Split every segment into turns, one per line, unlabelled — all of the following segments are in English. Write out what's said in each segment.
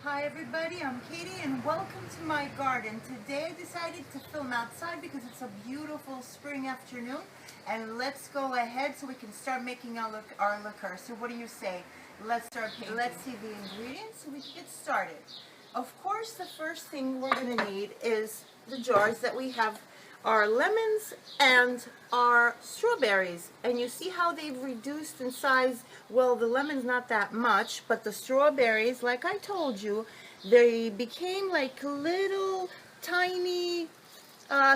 Hi everybody, I'm Katie and welcome to my garden. Today I decided to film outside because it's a beautiful spring afternoon, and let's go ahead so we can start making our liqueur. So what do you say? Let's start painting. Let's see the ingredients so we can get started. Of course, the first thing we're going to need is the jars that we have our lemons and our strawberries, and you see how they've reduced in size. Well, the lemon's not that much, but the strawberries, like I told you, they became like little tiny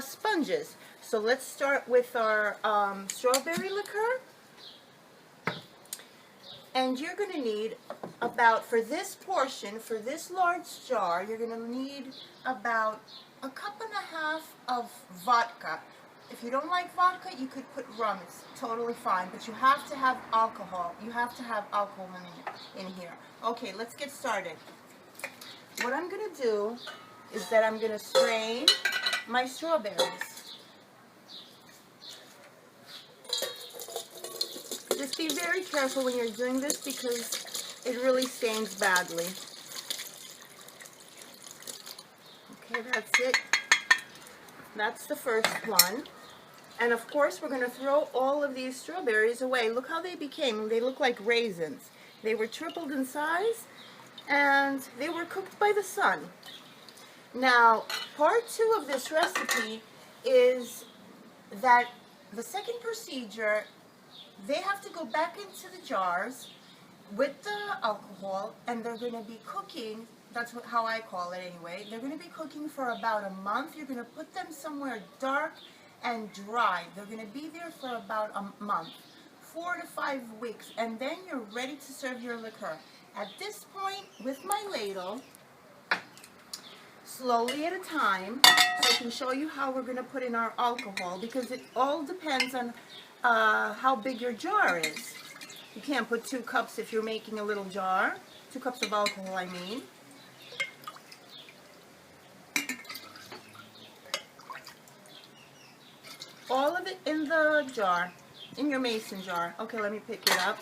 sponges. So let's start with our strawberry liqueur. And you're going to need about, for this portion, for this large jar, you're going to need about a cup and a half of vodka. If you don't like vodka, you could put rum. It's totally fine, but you have to have alcohol. You have to have alcohol in here. Okay, let's get started. What I'm going to do is that I'm going to strain my strawberries. Just be very careful when you're doing this because it really stains badly. Okay, that's it. That's the first one. And of course, we're going to throw all of these strawberries away. Look how they became. They look like raisins. They were tripled in size, and they were cooked by the sun. Now, part 2 of this recipe is that the second procedure, they have to go back into the jars with the alcohol, and they're going to be cooking. That's how I call it anyway. They're going to be cooking for about a month. You're going to put them somewhere dark and dry. They're going to be there for about a month, 4 to 5 weeks, and then you're ready to serve your liqueur. At this point, with my ladle, slowly at a time, so I can show you how we're going to put in our alcohol, because it all depends on how big your jar is. You can't put 2 cups if you're making a little jar. 2 cups of alcohol, I mean. All of it in the jar, in your mason jar. Okay, let me pick it up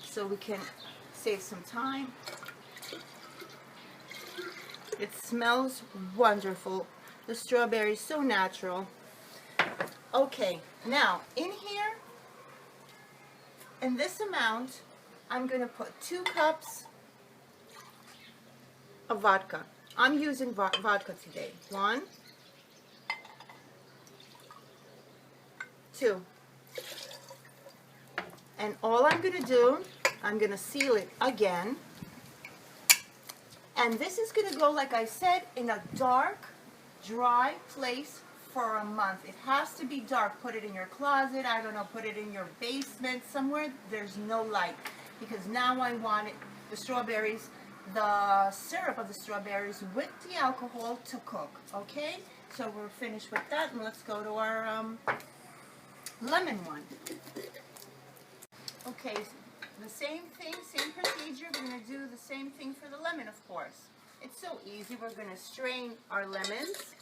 so we can save some time. It smells wonderful. The strawberry is so natural. Okay, now in here, in this amount, I'm going to put 2 cups of vodka. I'm using vodka today. 1, 2. And all I'm going to do, I'm going to seal it again. And this is going to go, like I said, in a dark, dry place for a month. It has to be dark. Put it in your closet, I don't know, put it in your basement, somewhere there's no light. Because now I want it, the strawberries, the syrup of the strawberries with the alcohol to cook. Okay? So we're finished with that, and let's go to our lemon one. Okay, the same thing, same procedure. We're going to do the same thing for the lemon, of course. It's so easy. We're going to strain our lemons.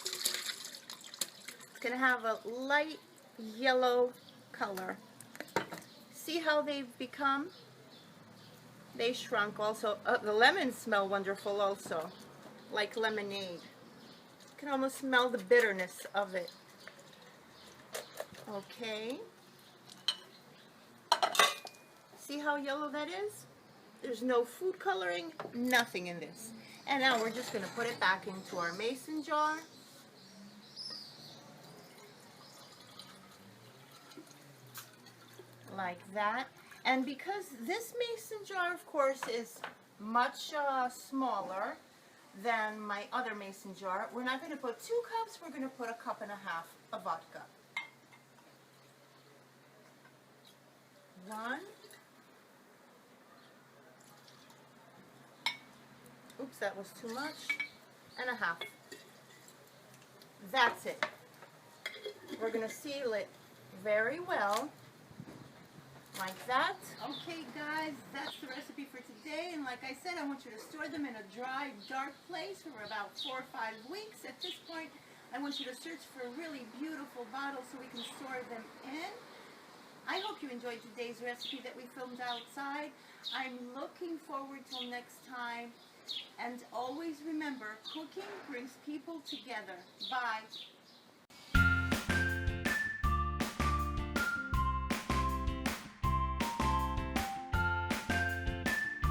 It's going to have a light yellow color. See how they've become? They shrunk also. The lemons smell wonderful also, like lemonade. You can almost smell the bitterness of it. Okay. See how yellow that is? There's no food coloring, nothing in this. And now we're just going to put it back into our mason jar. Like that. And because this mason jar, of course, is much smaller than my other mason jar, we're not going to put 2 cups, we're going to put 1.5 cups of vodka. 1. Oops, that was too much. And 1/2. That's it. We're going to seal it very well. Like that. Okay guys, that's the recipe for today, and like I said, I want you to store them in a dry, dark place for about 4 or 5 weeks. At this point, I want you to search for really beautiful bottles so we can store them in. I hope you enjoyed today's recipe that we filmed outside. I'm looking forward till next time. And always remember, cooking brings people together. Bye.